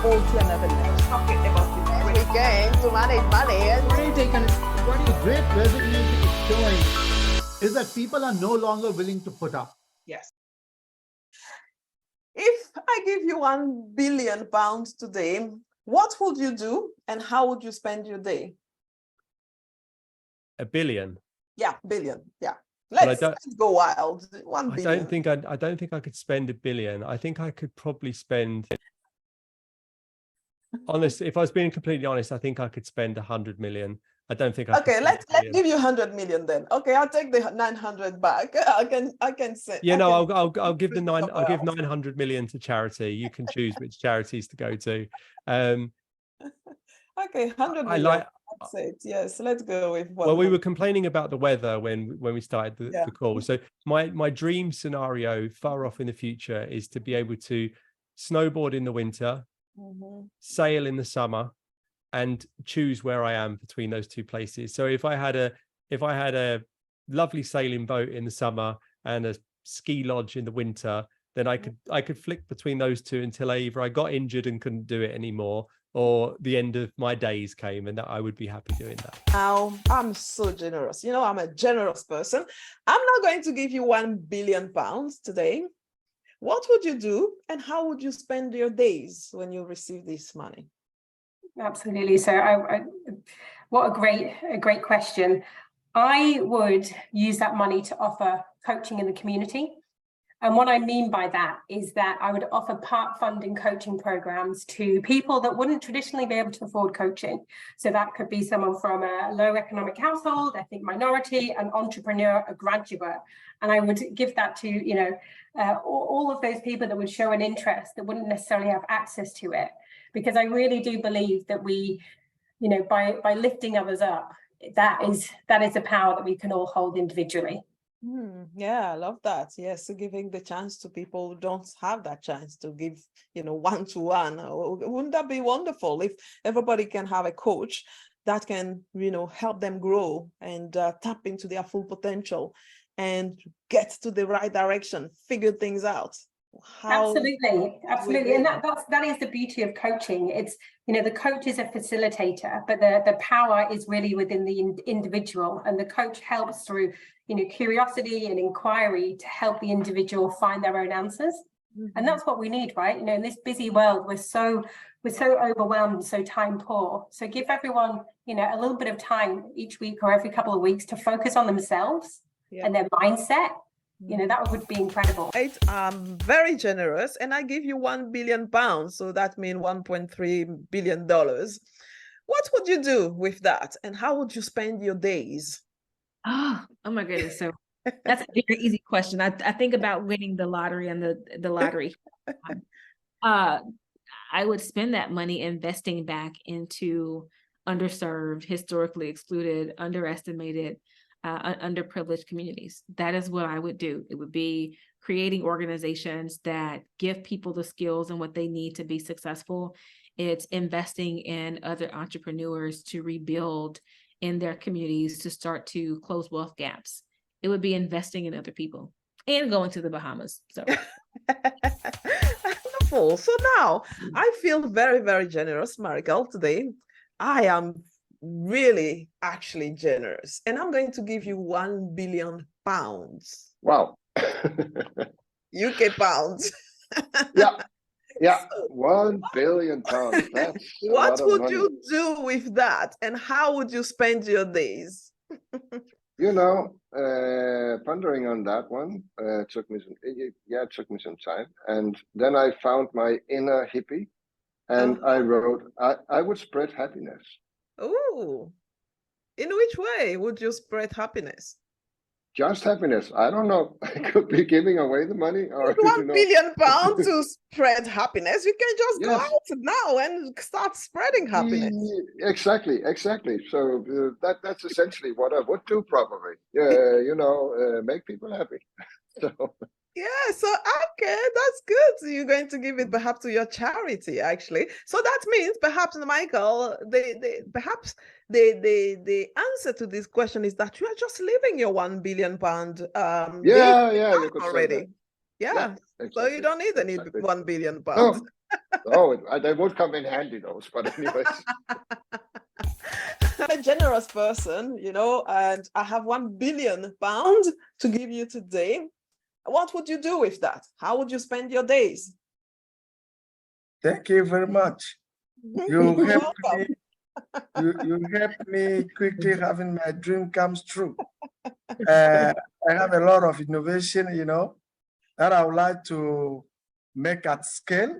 go to another level. Talking about it. Yes, we can to manage money. What a great resilience it's showing is that people are no longer willing to put up. Yes. If I give you £1 billion today, what would you do and how would you spend your day? $1 billion. Yeah, billion. Yeah. Let's go wild. 1 billion. I don't think I could spend $1 billion. I think I could probably spend. Honestly, if I was being completely honest, I think I could spend 100 million. I don't think I. Okay, let's give you 100 million then. Okay, I'll take the 900 back. I can say. Yeah, no, I'll give the nine. I'll give 900 million to charity. You can choose which charities to go to. Okay, 100 million. That's it. Yes, let's go with one. Well, we were complaining about the weather when we started the call. So my dream scenario far off in the future is to be able to snowboard in the winter, sail in the summer, and choose where I am between those two places. So if I had a lovely sailing boat in the summer and a ski lodge in the winter, then I could flick between those two until either I got injured and couldn't do it anymore, or the end of my days came, and that I would be happy doing that. Now, I'm so generous. You know, I'm a generous person. I'm not going to give you £1 billion today. What would you do and how would you spend your days when you receive this money? Absolutely. So what a great question. I would use that money to offer coaching in the community. And what I mean by that is that I would offer part funding coaching programs to people that wouldn't traditionally be able to afford coaching. So that could be someone from a low economic household, ethnic minority, an entrepreneur, a graduate. And I would give that to, you know, all of those people that would show an interest that wouldn't necessarily have access to it. Because I really do believe that we, you know, by lifting others up, that is a power that we can all hold individually. Yeah, I love that. Yes, so giving the chance to people who don't have that chance to give, you know, one-to-one. Wouldn't that be wonderful if everybody can have a coach that can, you know, help them grow and tap into their full potential and get to the right direction, figure things out. Absolutely. And that is the beauty of coaching. It's, you know, the coach is a facilitator, but the power is really within the individual, and the coach helps through, you know, curiosity and inquiry to help the individual find their own answers. And that's what we need, right? You know, in this busy world, we're so overwhelmed, so time poor. So give everyone, you know, a little bit of time each week or every couple of weeks to focus on themselves and their mindset. You know, that would be incredible. I'm very generous, and I give you £1 billion, so that means $1.3 billion. What would you do with that, and how would you spend your days? Oh my goodness! So that's a very easy question. I think about winning the lottery and the lottery. I would spend that money investing back into underserved, historically excluded, underestimated, underprivileged communities. That is what I would do. It would be creating organizations that give people the skills and what they need to be successful. It's investing in other entrepreneurs to rebuild in their communities, to start to close wealth gaps. It would be investing in other people and going to the Bahamas. So wonderful. So now I feel very, very generous, Marikel, today. I am really actually generous, and I'm going to give you £1 billion. Wow. UK pounds. Yeah, £1 billion. That's what would you do with that, and how would you spend your days? You know, pondering on that one took me some time, and then I found my inner hippie, and I wrote, I would spread happiness. Oh, in which way would you spread happiness? Just happiness. I don't know. I could be giving away the money, or £1 billion to spread happiness. You can just go out now and start spreading happiness. Exactly. So that's essentially what I would do, probably. You know, make people happy. So. Yeah, so okay, that's good. So you're going to give it perhaps to your charity, actually. So that means perhaps, Michael, perhaps the answer to this question is that you are just living your £1 billion you could already. Yeah. exactly. So you don't need any £1 billion. No, Oh, they would come in handy, those, but anyways. I'm a generous person, you know, and I have £1 billion to give you today. What would you do with that? How would you spend your days? Thank you very much. You You're helped welcome. me. You helped me quickly having my dream comes true. I have a lot of innovation, you know, that I would like to make at scale.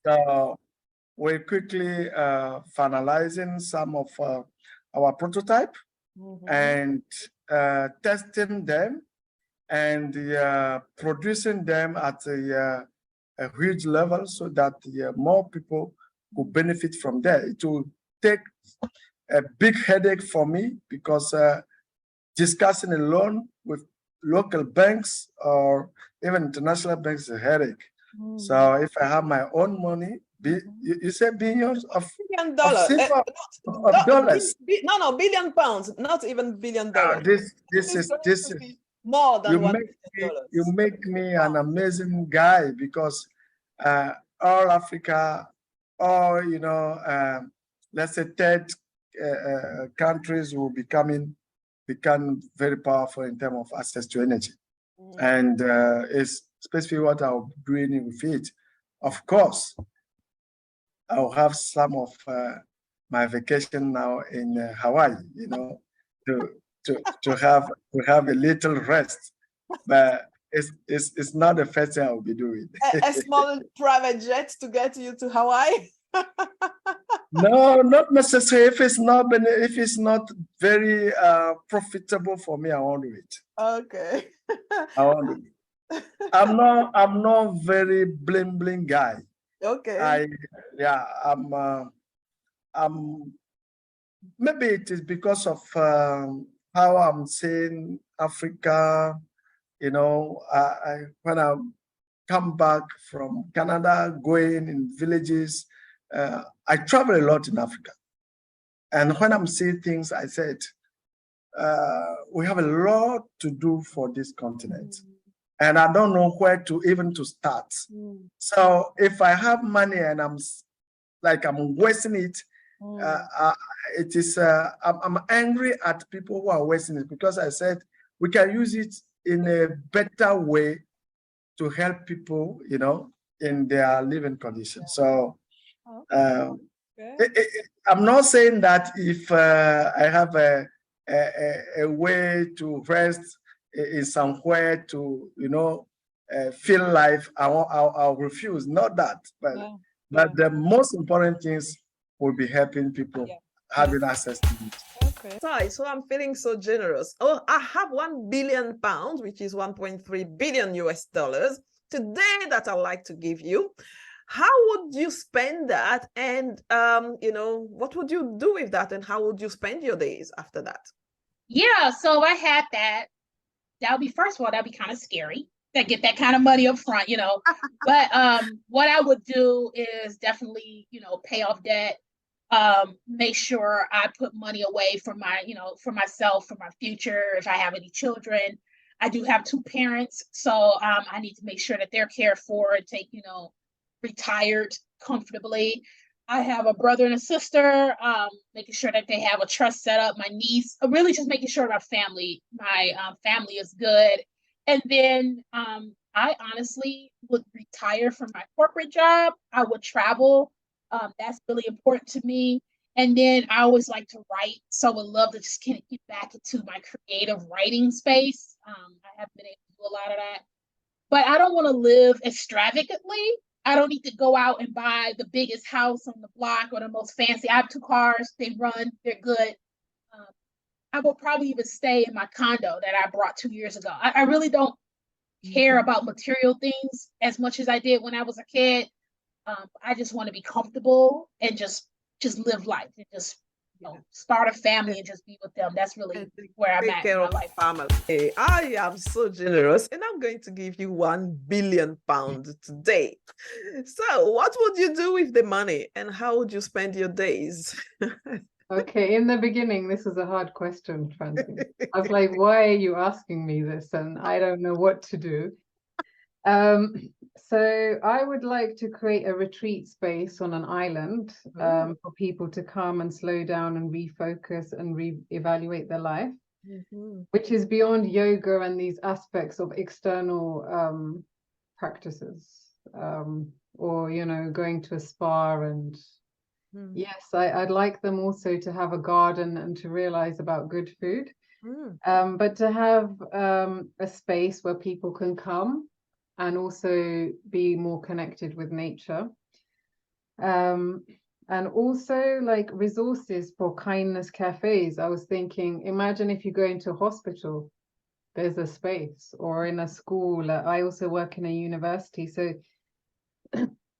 So we're quickly finalizing some of our prototype and testing them and producing them at a huge level so that more people could benefit from that. It will take a big headache for me because discussing a loan with local banks or even international banks is a headache. So if I have my own money, you say billions of $1 billion. of dollars. No, £1 billion, not even $1 billion. This is more than $1 billion. You make me an amazing guy because all Africa, or you know, let's say third countries will become very powerful in terms of access to energy, and it's specifically what I'll be doing with it. Of course, I'll have some of my vacation now in Hawaii, you know, to have a little rest, but it's not the first thing I'll be doing. A small private jet to get you to Hawaii? No, not necessarily. If it's not very profitable for me, I won't do it. Okay. I won't do it. I'm not very bling bling guy. Okay. I'm maybe it is because of how I'm seeing Africa. You know, when I come back from Canada, going in villages, I travel a lot in Africa. And when I'm seeing things, I said, we have a lot to do for this continent. And I don't know where to even to start. So if I have money and I'm wasting it, it is, I'm angry at people who are wasting it, because I said we can use it in a better way to help people, you know, in their living conditions. So I'm not saying that if I have a way to rest in somewhere to, you know, feel life, I'll refuse. Not that, but the most important things will be helping people having access to it. Okay. So I'm feeling so generous. Oh, I have £1 billion, which is 1.3 billion US dollars today that I'd like to give you. How would you spend that? And, you know, what would you do with that? And how would you spend your days after that? Yeah, so if I had that, that'd be, first of all, that'd be kind of scary to get that kind of money up front, you know. But what I would do is definitely, you know, pay off debt, make sure I put money away for my, you know, for myself, for my future. If I have any children, I do have 2 parents, so I need to make sure that they're cared for and take, you know, retired comfortably. I have a brother and a sister, making sure that they have a trust set up. My niece, really just making sure my family is good. And then I honestly would retire from my corporate job. I would travel. That's really important to me. And then I always like to write, so I would love to just kind of get back into my creative writing space. I haven't been able to do a lot of that, but I don't want to live extravagantly. I don't need to go out and buy the biggest house on the block or the most fancy. I have 2 cars, they run, they're good. I will probably even stay in my condo that I bought 2 years ago. I really don't care about material things as much as I did when I was a kid. I just want to be comfortable and just live life and just, you know, start a family and just be with them. That's really where I'm at in my life. Family. I am so generous, and I'm going to give you £1 billion today. So what would you do with the money, and how would you spend your days? Okay, in the beginning, this was a hard question, Francine. I was like, why are you asking me this? And I don't know what to do. So I would like to create a retreat space on an island for people to come and slow down and refocus and re-evaluate their life, which is beyond yoga and these aspects of external practices, or, you know, going to a spa. And yes, I'd like them also to have a garden and to realize about good food, but to have a space where people can come and also be more connected with nature. And also like resources for kindness cafes. I was thinking, imagine if you go into a hospital, there's a space, or in a school. I also work in a university, so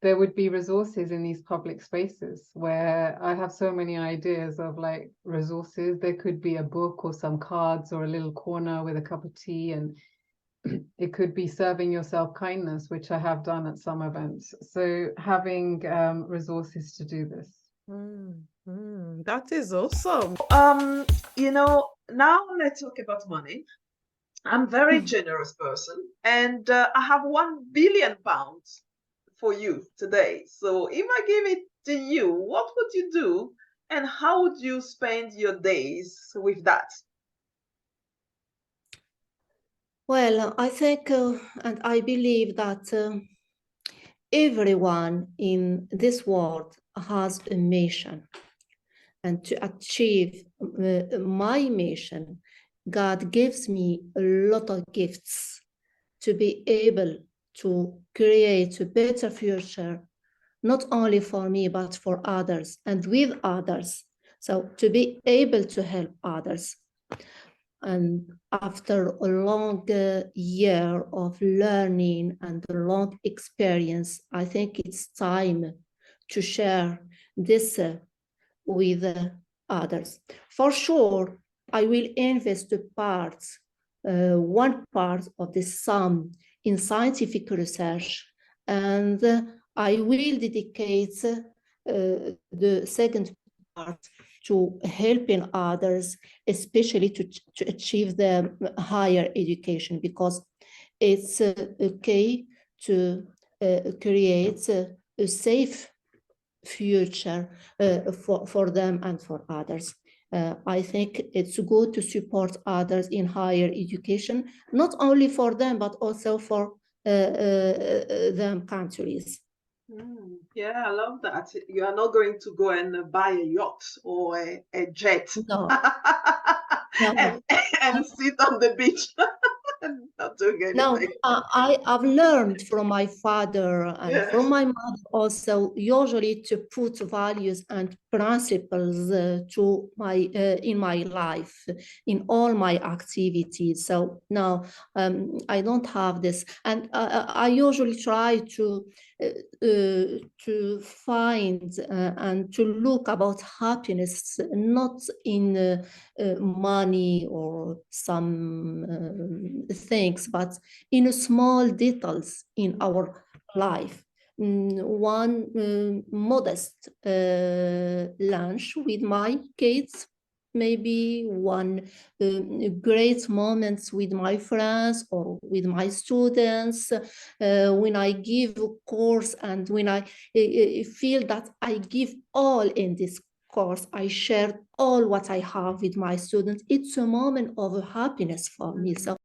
there would be resources in these public spaces where I have so many ideas of like resources. There could be a book or some cards or a little corner with a cup of tea, and it could be serving yourself kindness, which I have done at some events. So having resources to do this. That is awesome. You know, now let's talk about money. I'm a very generous person, and I have £1 billion for you today. So if I give it to you, what would you do, and how would you spend your days with that? Well, I think and I believe that everyone in this world has a mission. And to achieve my mission, God gives me a lot of gifts to be able to create a better future, not only for me, but for others and with others. So to be able to help others. And after a long year of learning and a long experience, I think it's time to share this with others. For sure, I will invest one part of the sum in scientific research, and I will dedicate the second part to helping others, especially to achieve the higher education, because it's okay to create a safe future for them and for others. I think it's good to support others in higher education, not only for them, but also for them countries. Yeah, I love that. You are not going to go and buy a yacht or a jet. No. and sit on the beach and not doing anything. No, I've learned from my father and from my mother also, usually to put values and principles to in my life, in all my activities. So now I don't have this, and I usually try to find and to look about happiness, not in money or some things, but in small details in our life. One modest lunch with my kids, maybe one great moments with my friends or with my students, when I give a course and when I feel that I give all in this course, I share all what I have with my students. It's a moment of happiness for me. So